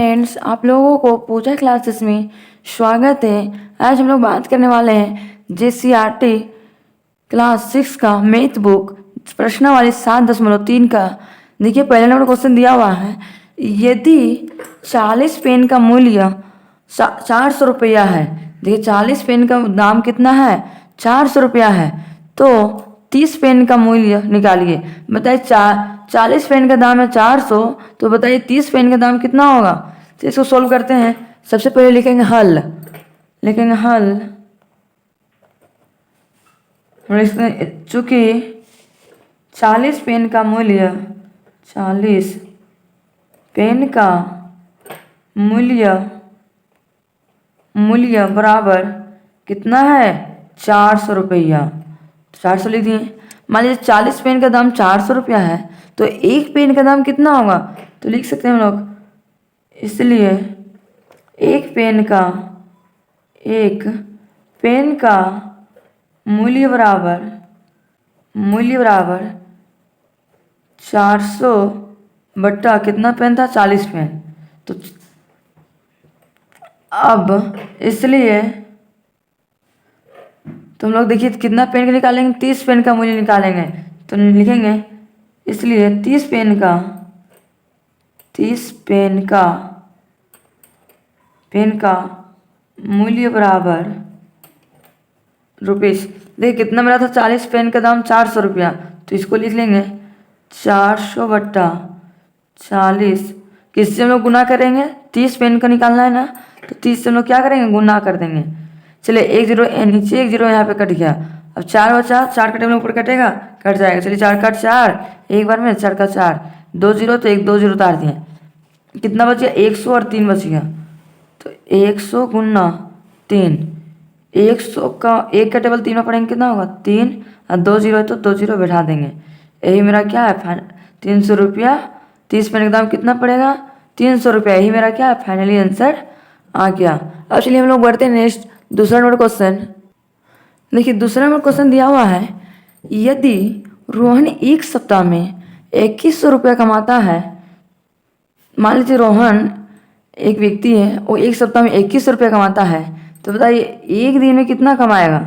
Friends, आप लोगों को पूजा क्लासेस में स्वागत है। आज हम लोग बात करने वाले हैं JCRT क्लास 6 का मैथ बुक प्रश्नावली 7.3 का। देखिए, पहले नंबर क्वेश्चन दिया हुआ है, यदि 40 पेन का मूल्य 400 रुपया है। देखिए, 40 पेन का दाम कितना है? 400 रुपया है। तो 30 पेन का मूल्य निकालिए। बताइए, 40 पेन का दाम है 400, तो बताइए 30 पेन का दाम कितना होगा? तो इसको सोल्व करते हैं। सबसे पहले लिखेंगे हल। चूंकि 40 पेन का मूल्य 40 पेन का मूल्य बराबर कितना है? 400 रुपया। 400 लिख दिए। मान लीजिए 40 पेन का दाम 400 रुपया है, तो एक पेन का दाम कितना होगा? तो लिख सकते हैं हम लोग, इसलिए एक पेन का मूल्य बराबर 400 बट्टा कितना पेन था? 40 पेन। तो अब इसलिए तुम लोग देखिए कितना पेन का निकालेंगे? 30 पेन का मूल्य निकालेंगे। तो लिखेंगे, इसलिए 30 पेन का मूल्य बराबर रुपीस। देखिए कितना मिला था? 40 पेन का दाम 400 रुपया। तो इसको लिख लेंगे 400 बट्टा 40। किससे हम लोग गुना करेंगे? 30 पेन का निकालना है ना, तो 30 से हम लोग क्या करेंगे? गुना कर देंगे। चलिए, एक जीरो नीचे, एक जीरो यहाँ पे कट गया। अब 4 बचा, 4 कटे में ऊपर कटेगा, कट जाएगा। चलिए 4 कट 4, एक बार में 4 का 4, 2 जीरो, तो 1 2 जीरो उतार दिए। कितना बच गया? 100 और 3 बच गया। तो 100 गुना 3, 100 का 1 का टेबल 3 में पढ़ेंगे, कितना होगा? 3 और 2 जीरो है तो 2 जीरो बैठा देंगे। यही मेरा क्या है? 300 रुपया। 30 पेन का दाम कितना पड़ेगा? 300 रुपया। यही मेरा क्या है? फाइनली आंसर आ गया। अब चलिए हम लोग बढ़ते हैं नेक्स्ट दूसरा नंबर क्वेश्चन। देखिए, दूसरा नंबर क्वेश्चन दिया हुआ है, यदि रोहन एक सप्ताह में 2100 रुपया कमाता है। मान लीजिए रोहन एक व्यक्ति है, वो एक सप्ताह में 2100 रुपया कमाता है, तो बताइए एक दिन में कितना कमाएगा?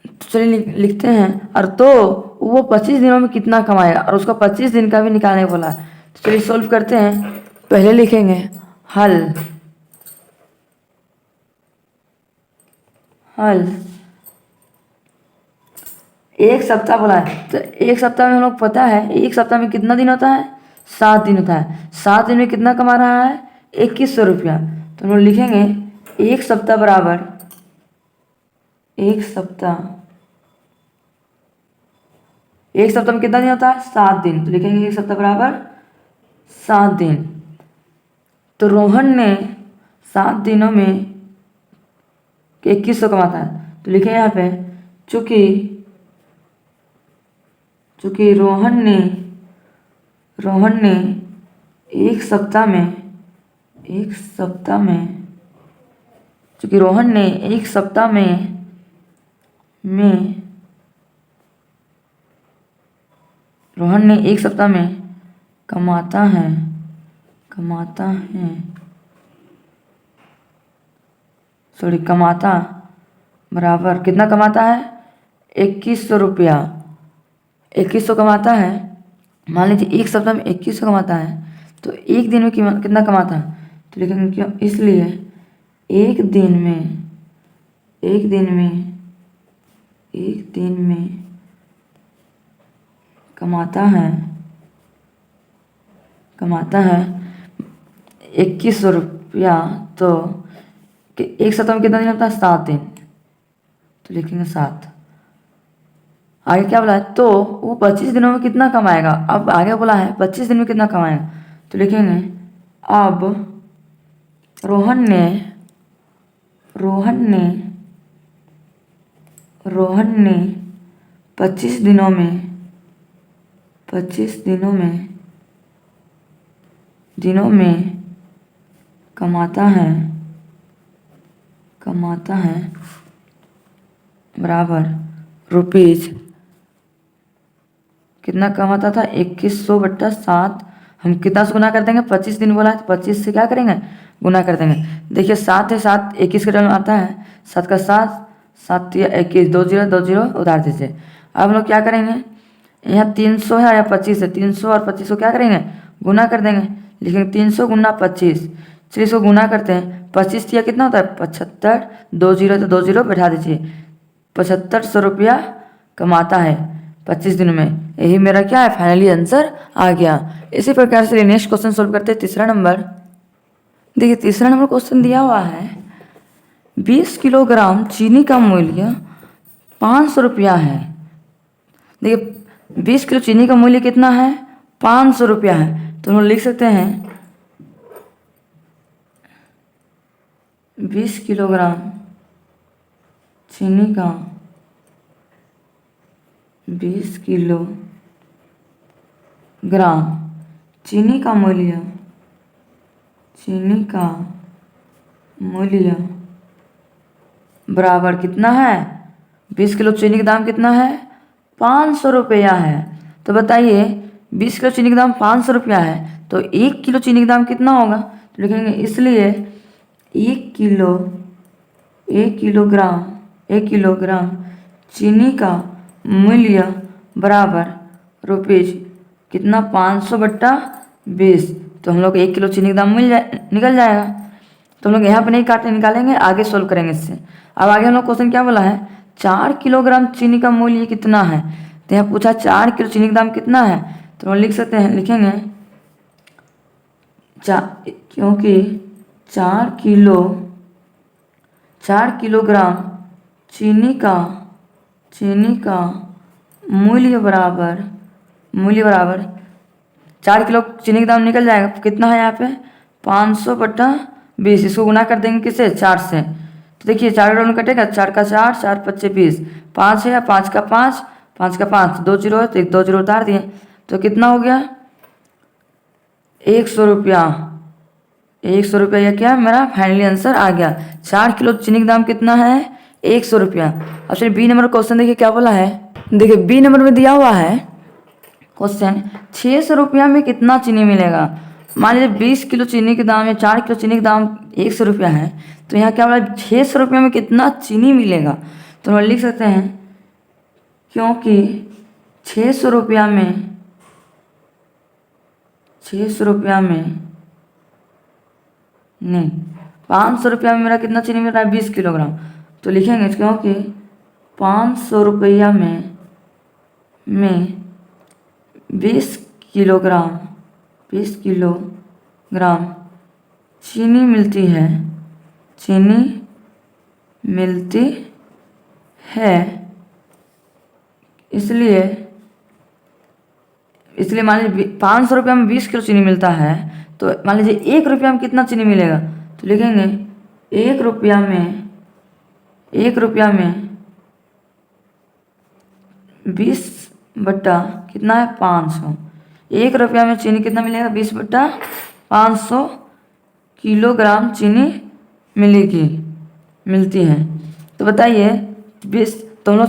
तो चलिए लिखते हैं। और तो वो 25 दिनों में कितना कमाएगा, और उसका 25 दिन का भी निकालने बोला। तो चलिए सॉल्व करते हैं। पहले लिखेंगे हल। एक सप्ताह बोला है, तो एक सप्ताह में हम लोग पता है एक सप्ताह में कितना दिन होता है? 7 दिन होता है। 7 दिन में कितना कमा रहा है? 2100 रुपया। तो हम लोग लिखेंगे एक सप्ताह बराबर एक सप्ताह में कितना दिन होता है? 7 दिन। तो लिखेंगे एक सप्ताह बराबर 7 दिन। तो रोहन ने 7 दिनों में 2100 कमाता है, तो लिखेंगे यहाँ पे, चूंकि रोहन ने एक सप्ताह में चूंकि रोहन ने एक सप्ताह में कमाता है बराबर कितना कमाता है? 2100 रुपया। 2100 कमाता है। मान लीजिए एक सप्ताह में 2100 कमाता है, तो एक दिन में कितना कमाता है? तो लिखेंगे क्यों, इसलिए एक दिन में कमाता है 2100 रुपया। तो एक सप्ताह में कितना दिन होता है? 7 दिन। तो लिखेंगे 7। आगे क्या बोला है? तो वो 25 दिनों में कितना कमाएगा? अब आगे बोला है 25 दिन में कितना कमाएगा, तो लिखेंगे अब रोहन ने 25 दिनों में कमाता है बराबर रुपीज कितना कमाता था? 2100 बट्टा 7 हम कितना से गुना कर देंगे, 25 दिन बोला है तो 25 से क्या करेंगे, गुना कर देंगे। देखिए 7 है 7 21 के टर्म आता है, 7 का 7 7 या 21 2 0 2 0 उधार दीजिए। अब हम लोग क्या करेंगे, यहाँ 300 है या 25 है, 300 और 25 को क्या करेंगे, गुना कर देंगे। लिखेंगे 300 गुना 25। चलिए इसको गुना करते हैं, 25 या कितना होता है 75, 2 0 तो 2 0 बैठा दीजिए। 7500 रुपया कमाता है 25 दिन में। यही मेरा क्या है, फाइनली आंसर आ गया। इसी प्रकार से नेक्स्ट क्वेश्चन सोल्व करते हैं। तीसरा नंबर, देखिए तीसरा नंबर क्वेश्चन दिया हुआ है 20 किलोग्राम चीनी का मूल्य 500 रुपया है। देखिए 20 किलो चीनी का मूल्य कितना है, 500 रुपया है। तो हम लोग लिख सकते हैं 20 किलोग्राम चीनी का 20 किलोग्राम चीनी का मूल्य बराबर कितना है, 20 किलो चीनी का दाम कितना है, 500 रुपया है। तो बताइए 20 किलो चीनी का दाम 500 रुपया है तो 1 किलो चीनी का दाम कितना होगा। तो लिखेंगे इसलिए 1 किलोग्राम चीनी का मूल्य बराबर रुपीज कितना, 500 बट्टा 20। तो हम लोग 1 किलो चीनी का दाम निकल जाएगा। तो हम लोग यहाँ पर नहीं काटे निकालेंगे, आगे सोल्व करेंगे इससे। अब आगे हम लोग क्वेश्चन क्या बोला है, 4 किलोग्राम चीनी का मूल्य कितना है। तो यहाँ पूछा 4 किलो चीनी का दाम कितना है। तो हम लिख सकते हैं, लिखेंगे क्योंकि 4 किलोग्राम चीनी का मूल्य बराबर 4 किलो चीनी का दाम निकल जाएगा, कितना है यहाँ पे 500 बट्टा 20। इसको गुना कर देंगे किससे, 4 से। तो देखिए 4 में कटेगा, 4 का 4 4 5 20, 5 है 5 का 5 5 का 5 2 0 है तो 1 2 0 उतार दिए। तो कितना हो गया 100 रुपया। 100 रुपया यह क्या मेरा फाइनली आंसर आ गया। 4 किलो चीनी का दाम कितना है, 100 रुपया। अब चलिए बी नंबर क्वेश्चन देखिए क्या बोला है। देखिए बी नंबर में दिया हुआ है क्वेश्चन 600 रुपया में कितना चीनी मिलेगा। मान लीजिए 20 किलो चीनी के दाम है, 4 किलो चीनी के दाम 100 रुपया है। तो यहाँ क्या बोला 600 रुपया में कितना चीनी मिलेगा। तो हम लिख सकते हैं क्योंकि 600 रुपया में नहीं 500 रुपया में मेरा कितना चीनी मिल रहा है, 20 किलोग्राम। तो लिखेंगे क्योंकि 500 रुपया में 20 किलोग्राम चीनी मिलती है, इसलिए मान लीजिए 500 रुपया में 20 किलो चीनी मिलता है। तो मान लीजिए 1 रुपया में कितना चीनी मिलेगा। तो लिखेंगे 1 रुपया में 20 बट्टा कितना है 500। 1 रुपया में चीनी कितना मिलेगा, 20 बट्टा 500 किलोग्राम चीनी मिलती है। तो बताइए 20, तो हम लोग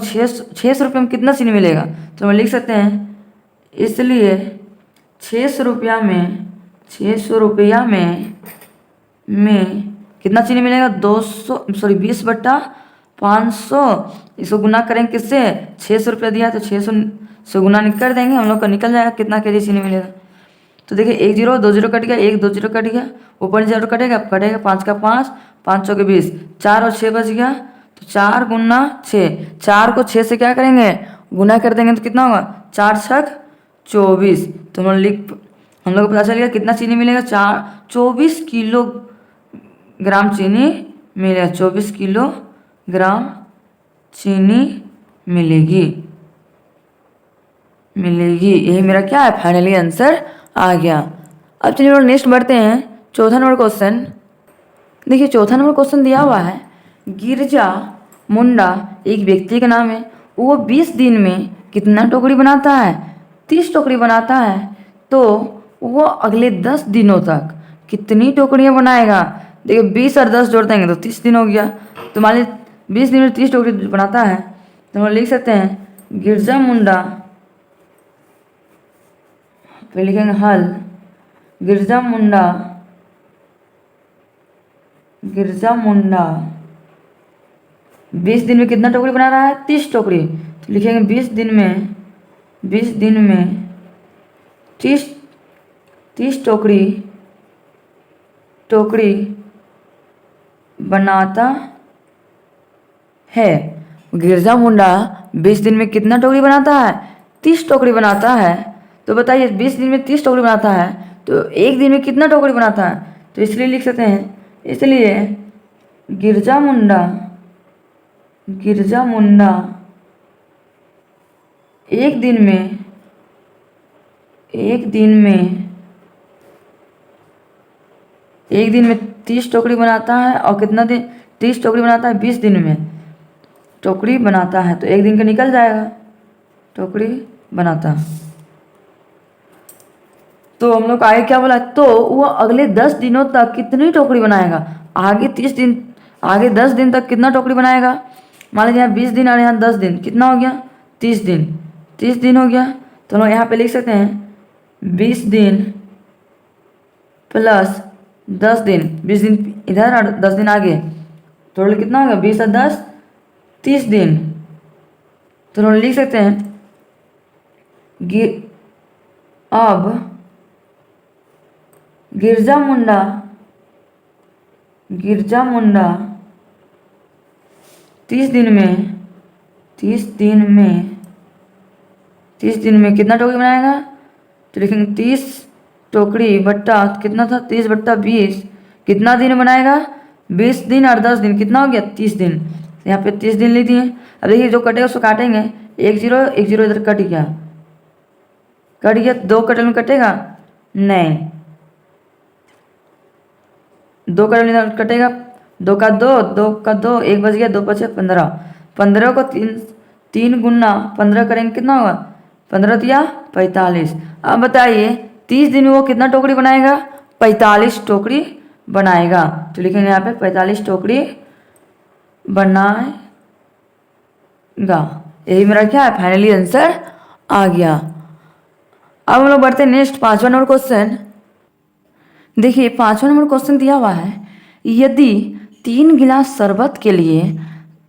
600 रुपये में कितना चीनी मिलेगा। तो हम लिख सकते हैं इसलिए 600 रुपया में कितना चीनी मिलेगा, 20 बट्टा 500। इसको गुना करेंगे किससे, 600 रुपया दिया तो 600 से गुना कर देंगे, हम लोग का निकल जाएगा कितना केजी चीनी मिलेगा। तो देखिए 1 0 2 0 कट गया, 1 2 0 कट गया, ऊपर 0 कटेगा 5 का 5 5 चौके 20, 4 और 6 बच गया। तो 4 गुना 6, 4 को 6 से क्या करेंगे गुना कर देंगे तो कितना होगा 4 छक 24। तो हम लोग को पता चल गया कितना चीनी मिलेगा, 24 किलोग्राम चीनी मिलेगा, 24 किलोग्राम चीनी मिलेगी। यही मेरा क्या है फाइनली आंसर आ गया। अब चलिए लोग नेक्स्ट बढ़ते हैं, चौथा नंबर क्वेश्चन। देखिए चौथा नंबर क्वेश्चन दिया हुआ है गिरजा मुंडा एक व्यक्ति का नाम है, वो 20 दिन में कितना टोकरी बनाता है, 30 टोकरी बनाता है। तो वो अगले 10 दिनों तक कितनी टोकरियाँ बनाएगा। देखिए 20 और 10 जोड़ देंगे तो 30 दिन हो गया। तो मान लीजिए 20 दिन में 30 टोकरी बनाता है। तो हम लिख सकते हैं गिरजा मुंडा, फिर लिखेंगे हल गिरजा मुंडा 20 दिन में कितना टोकरी बना रहा है? 30 टोकरी। तो लिखेंगे 20 दिन में 30 टोकरी बनाता है। गिरजा मुंडा 20 दिन में कितना टोकरी बनाता है? 30 टोकरी बनाता है। तो बताइए 20 दिन में 30 टोकरी बनाता है तो एक दिन में कितना टोकरी बनाता है? तो इसलिए लिख सकते हैं, इसलिए गिरजा मुंडा एक दिन में 30 टोकरी बनाता है। और कितना दिन 30 टोकरी बनाता है? 20 दिन में टोकरी बनाता है। तो एक दिन का निकल जाएगा, टोकरी बनाता। तो हम लोग आगे क्या बोला? तो वो अगले 10 दिनों तक कितनी टोकरी बनाएगा? आगे 10 दिन तक कितना टोकरी बनाएगा? मान लीजिए यहाँ 20 दिन और यहाँ 10 दिन, कितना हो गया? 30 दिन हो गया। तो हम लोग यहाँ पे लिख सकते हैं 20 दिन प्लस 10 दिन, 20 दिन इधर और 10 दिन आगे, टोटल कितना होगा? 20 और 10 30 दिन। तो हम लिख सकते हैं अब गिरजा मुंडा 30 दिन में कितना टोकरी बनाएगा? तो लिखेंगे 30 टोकरी बट्टा कितना था? 30/20 कितना दिन बनाएगा? 20 दिन और 10 दिन, कितना हो गया? 30 दिन। यहाँ पे 30 दिन लिख दिए। अब देखिए जो कटेगा उसको काटेंगे, 1 0 इधर कट गया, 2 कटल में कटेगा नहीं, 2 कटल में कटेगा, 2 का 2 1 बच गया, 2 5 15, 15 को 3 गुना 15 करेंगे, कितना होगा? 15 या 45। अब बताइए 30 दिन में वो कितना टोकरी बनाएगा? 45 टोकरी बनाएगा। तो लिखेंगे यहाँ पे 45 टोकरी बनाएगा। यही मेरा क्या है? फाइनली आंसर आ गया। अब हम लोग बढ़ते हैं नेक्स्ट 5वां नंबर क्वेश्चन। देखिए 5वां नंबर क्वेश्चन दिया हुआ है, यदि 3 गिलास शरबत के लिए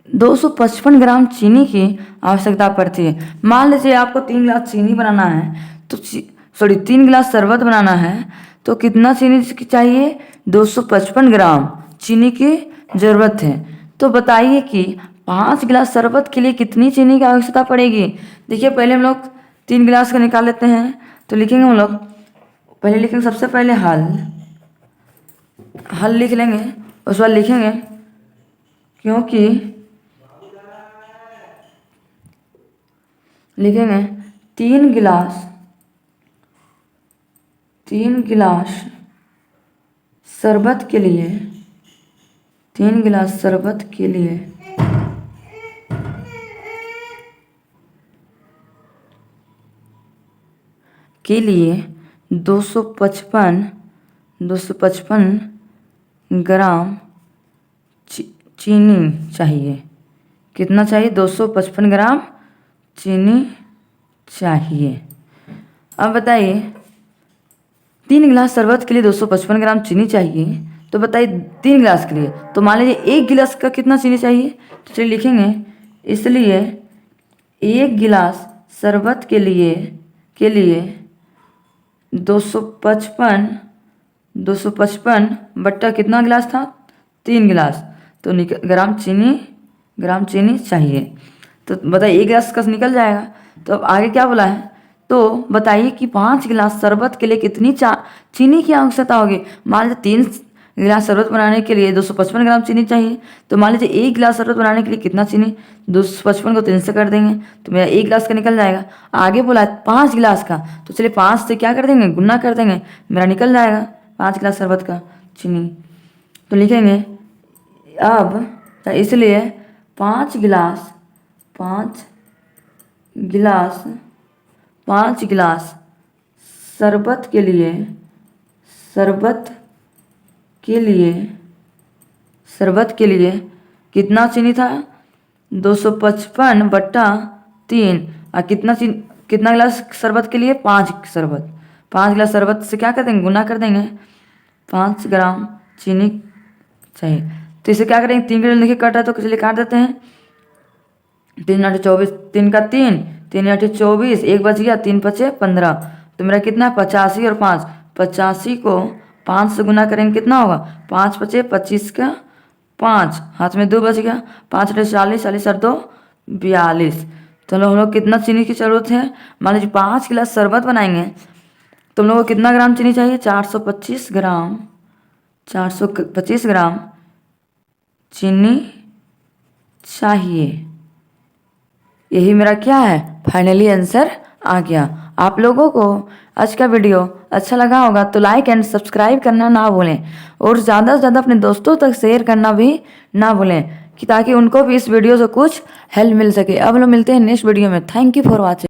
255 ग्राम चीनी की आवश्यकता पड़ती है। मान लीजिए आपको 3 गिलास चीनी बनाना है, तो 3 गिलास शरबत बनाना है, तो कितना चीनी चाहिए? 255 ग्राम चीनी की ज़रूरत है। तो बताइए कि 5 गिलास शरबत के लिए कितनी चीनी की आवश्यकता पड़ेगी? देखिए पहले हम लोग 3 गिलास का निकाल लेते हैं। तो लिखेंगे हम लोग, पहले लिखेंगे सबसे पहले हल लिख लेंगे, उस बाद लिखेंगे क्योंकि लिखेंगे 3 गिलास शरबत के लिए 3 गिलास शरबत के लिए 255 ग्राम चीनी चाहिए। कितना चाहिए? 255 ग्राम चीनी चाहिए। अब बताइए 3 गिलास शरबत के लिए 255 ग्राम चीनी चाहिए। तो बताइए 3 गिलास के लिए, तो मान लीजिए 1 गिलास का कितना चीनी चाहिए? तो चलिए लिखेंगे, इसलिए 1 गिलास शरबत के लिए 255 बट्टा कितना गिलास था? 3 गिलास। तो ग्राम चीनी चाहिए। तो बताइए 1 गिलास का निकल जाएगा। तो अब आगे क्या बोला है? तो बताइए कि 5 गिलास शरबत के लिए कितनी चीनी की आवश्यकता होगी। मान लीजिए 3 गिलास शरबत बनाने के लिए 255 ग्राम चीनी चाहिए। तो मान लीजिए 1 गिलास शरबत बनाने के लिए कितना चीनी? 255 को 3 से कर देंगे तो मेरा 1 गिलास का निकल जाएगा। आगे बोला है 5 गिलास का, तो चलिए 5 से क्या कर देंगे? गुना कर देंगे, मेरा निकल जाएगा 5 गिलास शरबत का चीनी। तो लिखेंगे अब, इसलिए 5 गिलास शरबत के लिए कितना चीनी था? 255/3। और कितना गिलास शरबत के लिए? 5 5 गिलास शरबत से क्या कर देंगे, गुना कर देंगे। 5 ग्राम चीनी चाहिए, तो इसे क्या करेंगे, 3 के देखिए कट रहा है तो चलिए काट देते हैं। 3 आठे 24, 3 का 3, 3 आठे 24, 1 बच गया, 3 पचे 15, तो मेरा कितना है 85 और 5, 85 को 5 से गुना करेंगे कितना होगा, 5 पचे 25 का 5, हाथ में 2 बच गया, 5 आठे 40, 40 और 2 42। तो हम लोग कितना चीनी की ज़रूरत है, मान लीजिए 5 गिलास शरबत बनाएंगे तो हम लोग को कितना ग्राम चीनी चाहिए, 425 ग्राम, 425 ग्राम चीनी चाहिए। यही मेरा क्या है, फाइनली आंसर आ गया। आप लोगों को आज का वीडियो अच्छा लगा होगा तो लाइक एंड सब्सक्राइब करना ना भूलें, और ज़्यादा से ज़्यादा अपने दोस्तों तक शेयर करना भी ना भूलें, कि ताकि उनको भी इस वीडियो से कुछ हेल्प मिल सके। अब लोग मिलते हैं नेक्स्ट वीडियो में। Thank you for watching.